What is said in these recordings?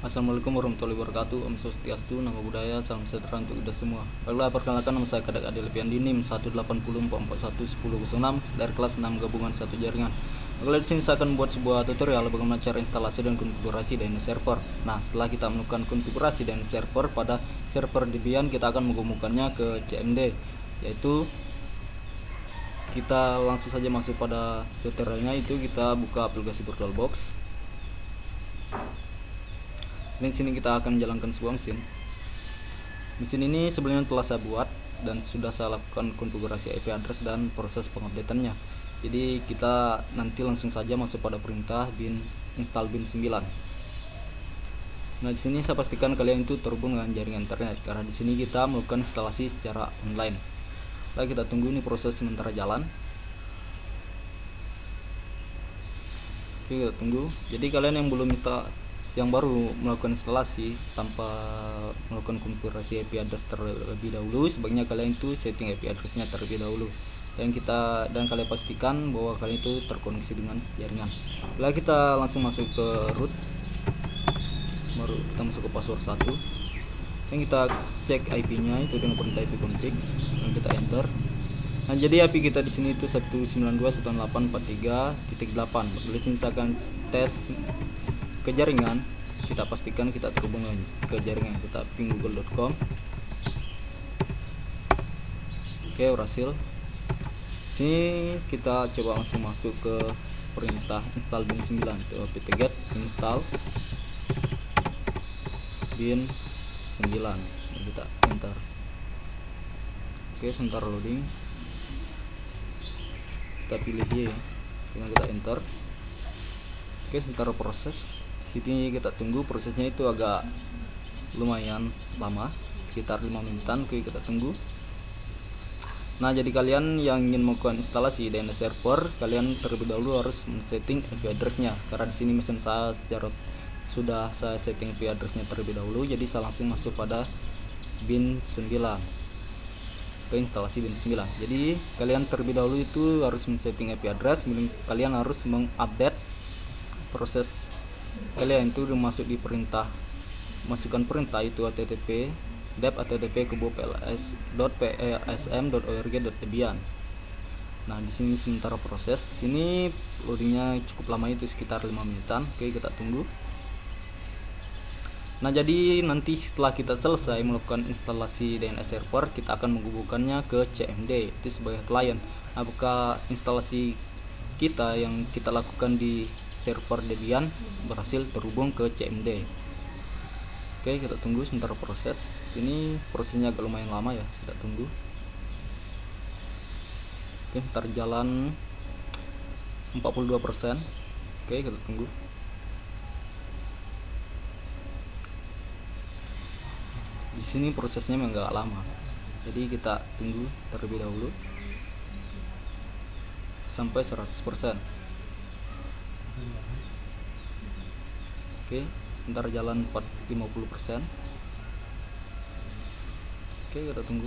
Assalamualaikum warahmatullahi wabarakatuh. Om Swastiastu, nama budaya, salam sejahtera untuk kita semua. Baiklah, perkenalkan nama saya Kadek Adil Lepiandi NIM 18044411006 dari kelas 6 gabungan 1 jaringan. Baiklah, di sini saya akan membuat sebuah tutorial bagaimana cara instalasi dan konfigurasi DNS server. Nah, setelah kita melakukan konfigurasi DNS server pada server Debian, kita akan menghubungkannya ke CMD, yaitu kita langsung saja masuk pada tutorialnya. Itu kita buka aplikasi VirtualBox. Di sini kita akan jalankan sebuah mesin. Mesin ini sebelumnya telah saya buat dan sudah saya lakukan konfigurasi IP address dan proses pengupdateannya. Jadi kita nanti langsung saja masuk pada perintah bin install bin 9. Nah, di sini saya pastikan kalian itu terhubung dengan jaringan internet karena di sini kita melakukan instalasi secara online. Lalu kita tunggu ini proses sementara jalan. Oke, kita tunggu. Jadi kalian yang baru melakukan instalasi tanpa melakukan konfigurasi IP address terlebih dahulu, sebaiknya kalian itu setting IP addressnya terlebih dahulu dan kalian pastikan bahwa kalian itu terkoneksi dengan jaringan. Lalu kita langsung masuk ke root, baru kita masuk ke password 1 dan kita cek IP nya itu dengan perintah IP config dan kita enter. Nah, jadi IP kita di sini itu 192.168.43.8. Di sini saya akan tes ke jaringan, kita pastikan kita terhubung ke jaringan, kita ping google.com. Oke, berhasil. Sini kita coba langsung masuk ke perintah install bin 9, apt-get install bin 9, kita enter. Oke, sebentar loading, kita pilih Y ya, kita enter. Oke, sebentar proses. Ini kita tunggu, prosesnya itu agak lumayan lama, sekitar 5 menitan. Oke, kita tunggu. Nah, jadi kalian yang ingin melakukan instalasi DNS server, kalian terlebih dahulu harus men-setting IP addressnya. Karena di sini mesin saya sudah saya setting IP addressnya terlebih dahulu, jadi saya langsung masuk pada bin 9, ke instalasi bin 9. Jadi kalian terlebih dahulu itu harus men-setting IP address, kalian harus mengupdate proses kalian itu masuk di perintah, masukkan perintah itu http dev@pls.psm.org.debian. Nah, di sini sementara proses, sini loadingnya cukup lama, itu sekitar 5 menitan. Oke, kita tunggu. Nah, jadi nanti setelah kita selesai melakukan instalasi DNS server, kita akan menghubungkannya ke CMD, itu sebagai klien. Nah, buka instalasi kita yang kita lakukan di server Debian berhasil terhubung ke CMD. Oke, kita tunggu sebentar proses. Ini prosesnya agak lumayan lama ya, kita tunggu. Oke, ntar jalan 42%. Oke, kita tunggu. Di sini prosesnya memang agak lama, jadi kita tunggu terlebih dahulu sampai 100%. Oke, ntar jalan 50%. Oke, kita tunggu.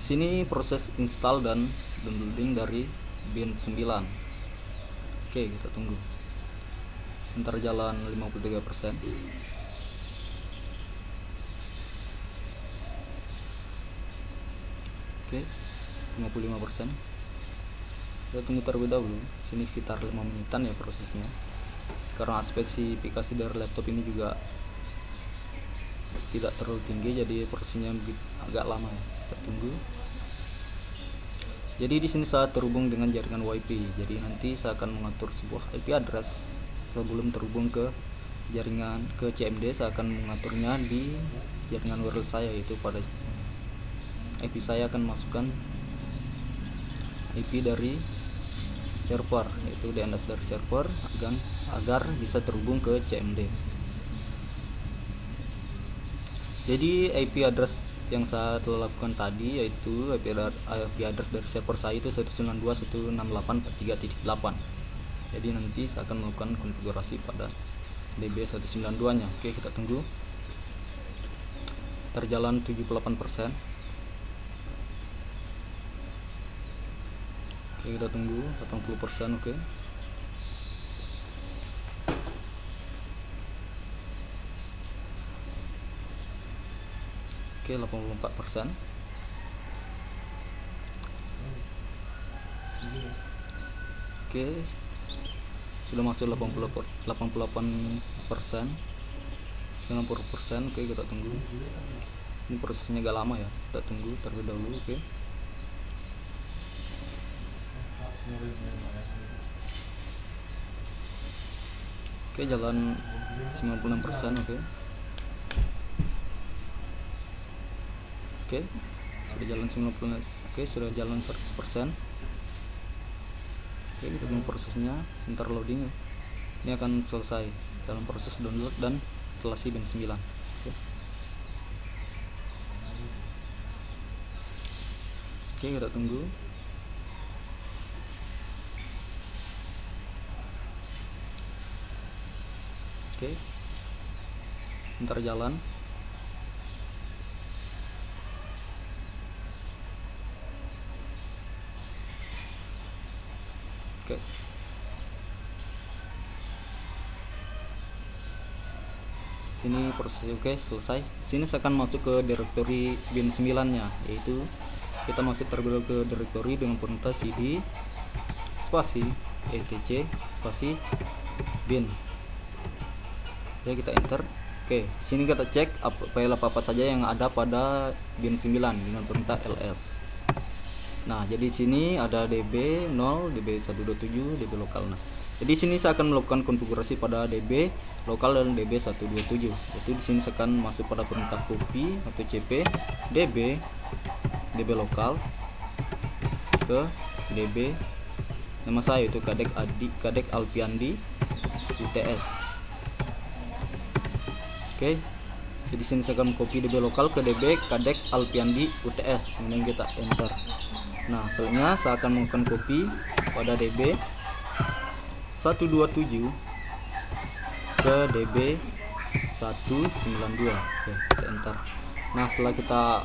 Sini proses install dan downloading dari bin 9. Oke, kita tunggu. Ntar jalan 53%. Oke, 55%. Kita tunggu terlebih dahulu. Sini sekitar 5 menitan ya prosesnya, karena spesifikasi dari laptop ini juga tidak terlalu tinggi, jadi prosesnya agak lama ya. Kita tunggu. Jadi di sini saya terhubung dengan jaringan WiFi, jadi nanti saya akan mengatur sebuah IP address sebelum terhubung ke jaringan ke CMD. Saya akan mengaturnya di jaringan wireless saya, yaitu pada IP saya akan masukkan IP dari server, yaitu DNS dari server agar bisa terhubung ke CMD. Jadi IP address yang saya telah lakukan tadi, yaitu IP address dari server saya itu 192.168.43.8. Jadi nanti saya akan melakukan konfigurasi pada DB192 nya. Oke, kita tunggu. Terjalan 78%. Oke, kita tunggu 80%. Oke. Oke, 84%. Oke, sudah masuk 88%, 90%. Oke, kita tunggu. Ini prosesnya agak lama ya, kita tunggu terlebih dahulu. Oke. Oke, jalan 96%. Oke. Oke, sudah jalan 90. Oke, sudah jalan 100%. Oke, kita tunggu prosesnya, sebentar loading ya. Ini akan selesai dalam proses download dan instalasi BIN 9. Oke. Oke, kita tunggu. Oke, sebentar jalan. Oke. Sini proses. Oke, selesai. Sini saya akan masuk ke direktori BIN 9 nya, yaitu kita masuk terlebih dahulu ke direktori dengan perintah cd spasi etc spasi bin. Ya, kita enter. Oke, sini kita cek file apa saja yang ada pada BIN 9 dengan perintah ls. Nah, jadi sini ada db0, db127, db lokal. Nah, jadi sini saya akan melakukan konfigurasi pada db lokal dan db127. Jadi di sini saya akan masuk pada perintah copy atau cp db lokal ke db nama saya itu Kadek Alpiandi UTS. Oke. Jadi sini saya akan copy db lokal ke db Kadek Alpiandi UTS, kemudian kita enter. Nah, selanjutnya saya akan melakukan copy pada db 127 ke db 192. Oke, kita enter. Nah, setelah kita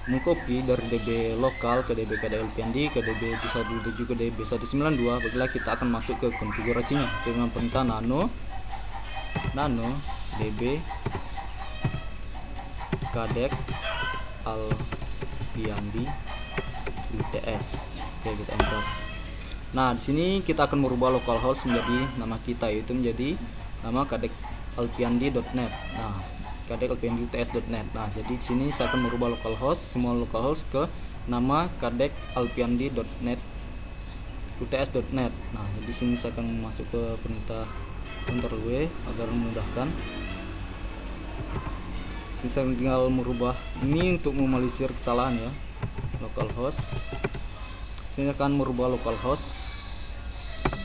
mengcopy dari db lokal ke db Kadek Alpiandi ke db 127 ke db 192, baiklah kita akan masuk ke konfigurasinya dengan perintah nano db Kadek Alpiandi UTS. Oke, kita enter. Nah, di sini kita akan merubah localhost menjadi nama kita, yaitu menjadi nama kadekalpiandi.net. Nah, kadekalpiandi.uts.net. Nah, jadi di sini saya akan merubah localhost, semua localhost ke nama kadekalpiandi.net uts.net. Nah, jadi sini saya akan masuk ke perintah Ctrl W agar memudahkan. Sini saya tinggal merubah ini untuk meminimalisir kesalahan ya. Localhost. Sini akan merubah localhost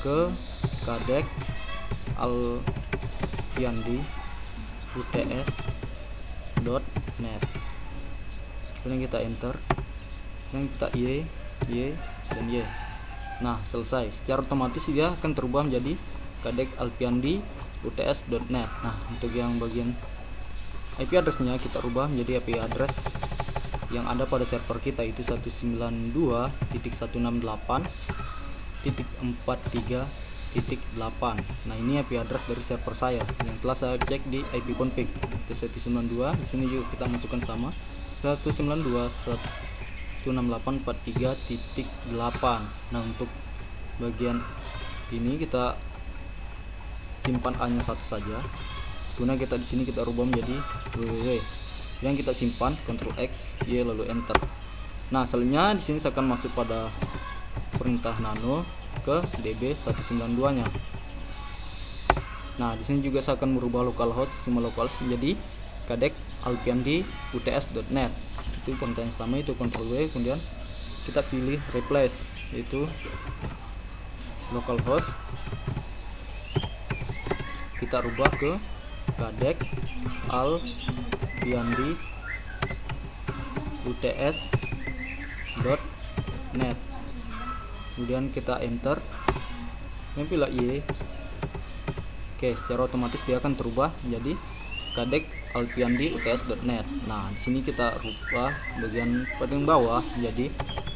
ke Kadek Alpiandi UTS.net. Kemudian kita enter. Kemudian kita Y dan Y. Nah, selesai. Secara otomatis dia akan terubah menjadi Kadek Alpiandi UTS.net. Nah, untuk yang bagian IP addressnya kita rubah menjadi IP address yang ada pada server kita, itu 192.168.43.8. Nah, ini IP address dari server saya yang telah saya cek di IP config. Itu 192. Di sini juga kita masukkan sama 192.168.43.8. Nah, untuk bagian ini kita simpan A-nya satu saja. Kemudian kita di sini kita rubah menjadi www yang kita simpan, Ctrl X, Y lalu enter. Nah, selanjutnya di sini saya akan masuk pada perintah nano ke db 192-nya. Nah, di sini juga saya akan merubah localhost, semua localhost menjadi Kadek Alpiandi UTS.net. Itu perintah yang sama, itu Ctrl W, kemudian kita pilih replace, yaitu localhost kita rubah ke Kadek Alpiandi UTS.net. Kemudian kita enter dan pilih Y. Oke, secara otomatis dia akan terubah menjadi Kadek Alpiandi UTS.net. Nah, di sini kita rubah bagian paling bawah, jadi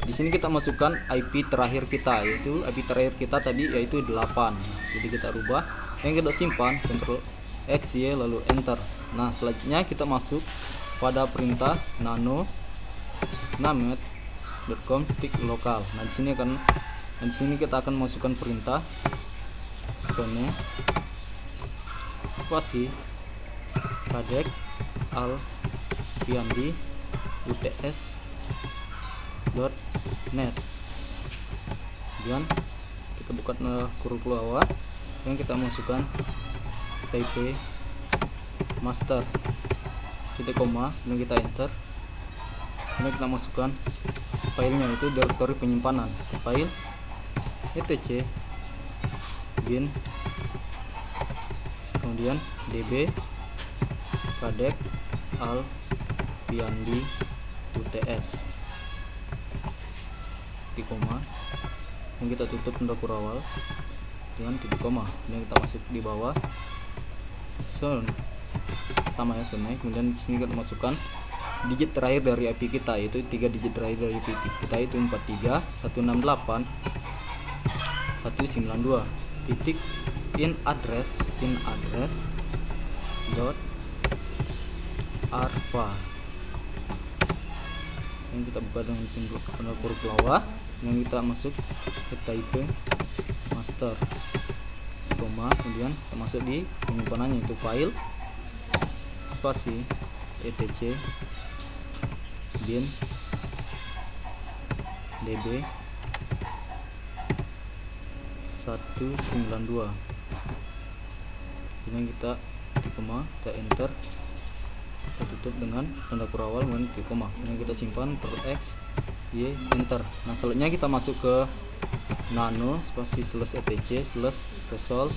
di sini kita masukkan IP terakhir kita, yaitu IP terakhir kita tadi yaitu 8. Jadi kita rubah, yang kita simpan, Ctrl X, Y lalu enter. Nah, selanjutnya kita masuk pada perintah nano named.com /lokal. Nah, di sini kita akan masukkan perintah sone spasi kadek alpiandi uts.net. Kemudian kita buka kurung keluar yang kita masukkan type master titik koma, kemudian kita enter, kemudian kita masukkan filenya, itu direktori penyimpanan, file etc bin, kemudian db kadek alpiandi uts titik koma, yang kita tutup tanda kurung awal dengan titik koma, kemudian kita masuk di bawah sama ya sebenarnya. Kemudian di sini kita masukkan digit terakhir dari IP kita, yaitu 3 digit terakhir dari IP kita itu 43 168 192 titik in address dot arpa, yang kita buka dengan simbol tanda kurung bawah, yang kita masuk ke type master koma, kemudian kita masuk di penyimpanannya, itu file spasi etc bin db 192, kemudian kita titik koma, kita enter, kita tutup dengan tanda kurung awal kemudian titik koma, kemudian kita simpan x y enter. Nah, selanjutnya kita masuk ke nano spasi /etc /result.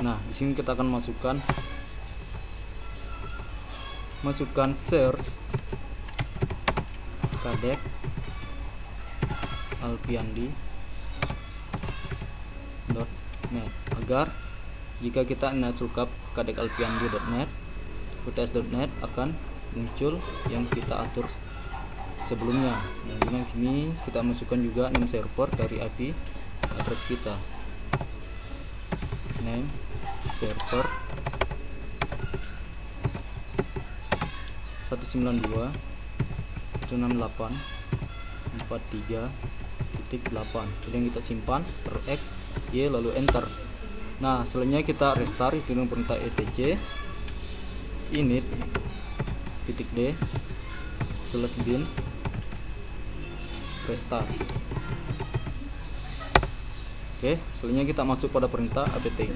Nah, di sini kita akan masukkan search kadek alpiandi.net, agar jika kita net lookup kadek alpiandi.net uts.net akan muncul yang kita atur sebelumnya. Nah, dengan sini kita masukkan juga name server dari IP address kita, name server 192.168.43.8, kemudian kita simpan x y lalu enter. Nah, selanjutnya kita restart itu dengan perintah etc init titik d /bin restart. Oke, selanjutnya kita masuk pada perintah apt,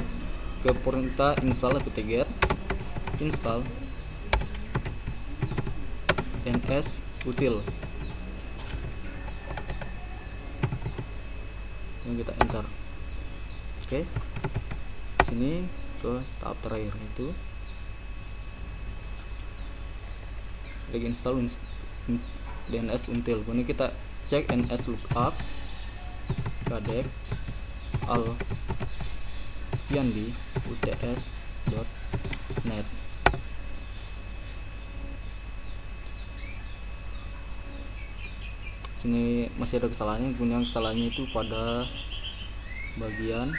ke perintah install apt-get install ns util, yang kita enter. Oke, sini ke tahap terakhir itu lagi install dns until, kemudian kita cek ns lookup kadek alpiandi uts.net. Sini masih ada kesalahannya, kemudian kesalahannya itu pada bagian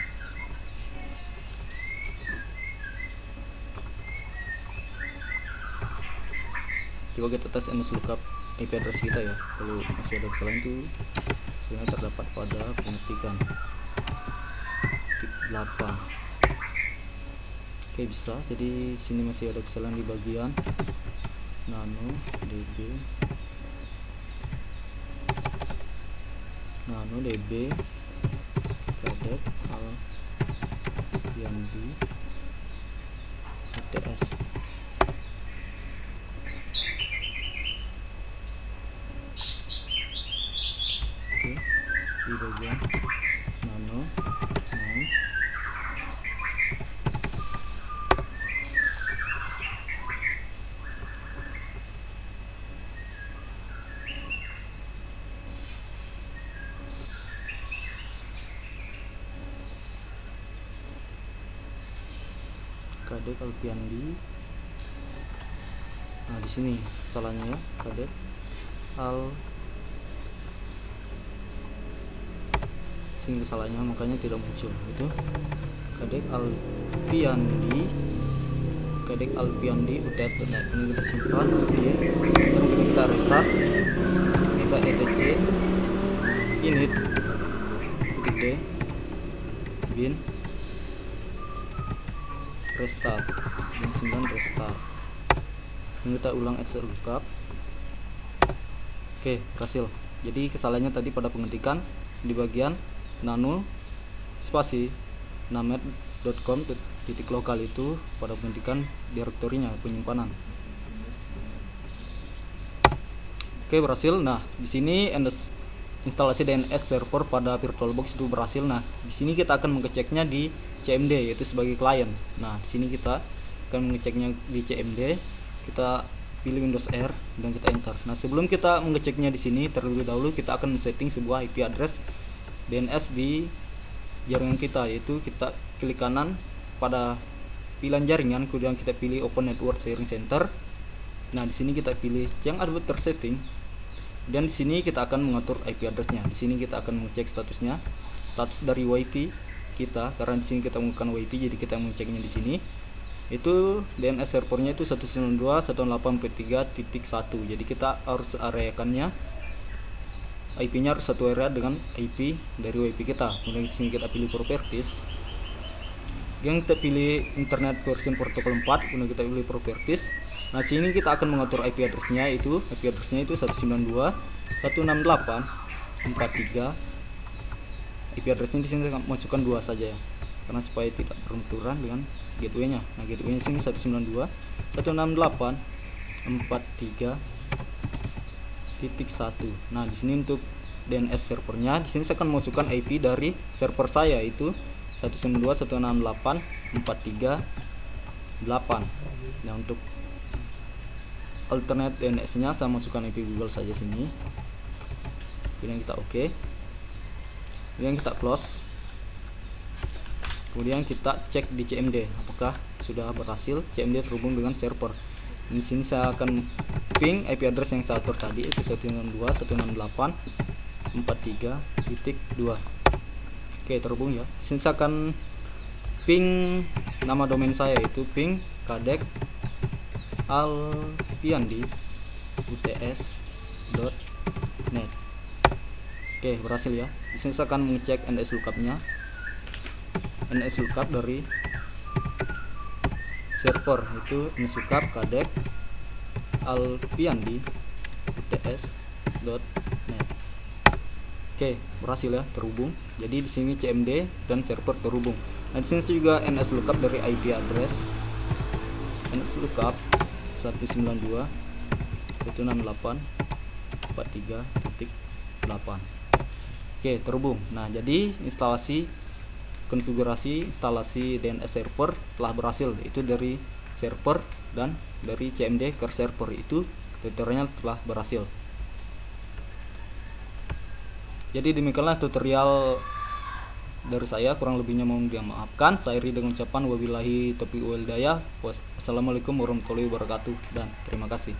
coba kita tes ns lookup IP address kita ya. Kalau masih ada kesalahan itu sebenarnya terdapat pada pengetikan tip 8. Oke, bisa. Jadi sini masih ada kesalahan di bagian nano db kadek alpiandi uts. Oke, di bagian nano kadek alpiandi. Nah, di sini salahnya ya, kadek sini kesalahannya, makanya tidak muncul itu kadek alpiandi kadek alpiandi uts.net. Ini kita simpan. Sekarang kita restart, kita etc init d bin restart dan 9 restart. Ini kita ulang add lookup. Oke, berhasil. Jadi kesalahannya tadi pada pengetikan di bagian nano spasi named.com titik lokal itu pada pengetikan direktorinya, penyimpanan. Oke, berhasil. Nah, di sini instalasi DNS server pada VirtualBox itu berhasil. Nah, di sini kita akan mengeceknya di CMD, yaitu sebagai klien. Nah, di sini kita akan mengeceknya di CMD. Kita pilih Windows R dan kita enter. Nah, sebelum kita mengeceknya di sini, terlebih dahulu kita akan setting sebuah IP address DNS di jaringan kita, yaitu kita klik kanan pada pilihan jaringan, kemudian kita pilih Open Network Sharing Center. Nah, di sini kita pilih yang adapter setting. Dan di sini kita akan mengatur IP addressnya. Di sini kita akan mengecek statusnya, status dari WiFi kita, karena di sini kita menggunakan WiFi, jadi kita mengeceknya di sini. Itu DNS servernya itu 192.168.3.1. Jadi kita harus areakannya, IP-nya harus satu area dengan IP dari WiFi kita. Kemudian di sini kita pilih properties. Yang kita pilih internet version protocol 4, kemudian kita pilih properties. Nah, sini kita akan mengatur IP addressnya itu 192.168.43. IP addressnya di sini saya masukkan 2 saja ya, karena supaya tidak berbenturan dengan gateway-nya. Nah, gateway-nya sini 192.168.43.1. Nah, di sini untuk DNS servernya, di sini saya akan masukkan IP dari server saya itu 192.168.438. Nah, untuk alternate DNS-nya saya masukkan IP Google saja sini. Kemudian kita oke. Kemudian kita close. Kemudian kita cek di CMD apakah sudah berhasil CMD terhubung dengan server. Di sini saya akan ping IP address yang saya atur tadi itu 192.168.43.2. Oke, terhubung ya. Di sini saya akan ping nama domain saya itu ping kadek alpiandi uts.net. Oke, berhasil ya. Di sini saya akan mengecek NS lookup-nya. NS lookup dari server itu NS lookup kadek alpiandi uts.net. Oke, berhasil ya, terhubung. Jadi di sini CMD dan server terhubung. Nah, di sini juga NS lookup dari IP address. NS lookup 192.168.43.8. Oke, terhubung. Nah, jadi konfigurasi instalasi DNS server telah berhasil, itu dari server dan dari CMD ke server, itu tutorialnya telah berhasil. Jadi demikianlah tutorial dari saya, kurang lebihnya mohon dimaafkan. Saya Ri dengan ucapan wabillahi taufiq wal hidayah. Wassalamualaikum warahmatullahi wabarakatuh dan terima kasih.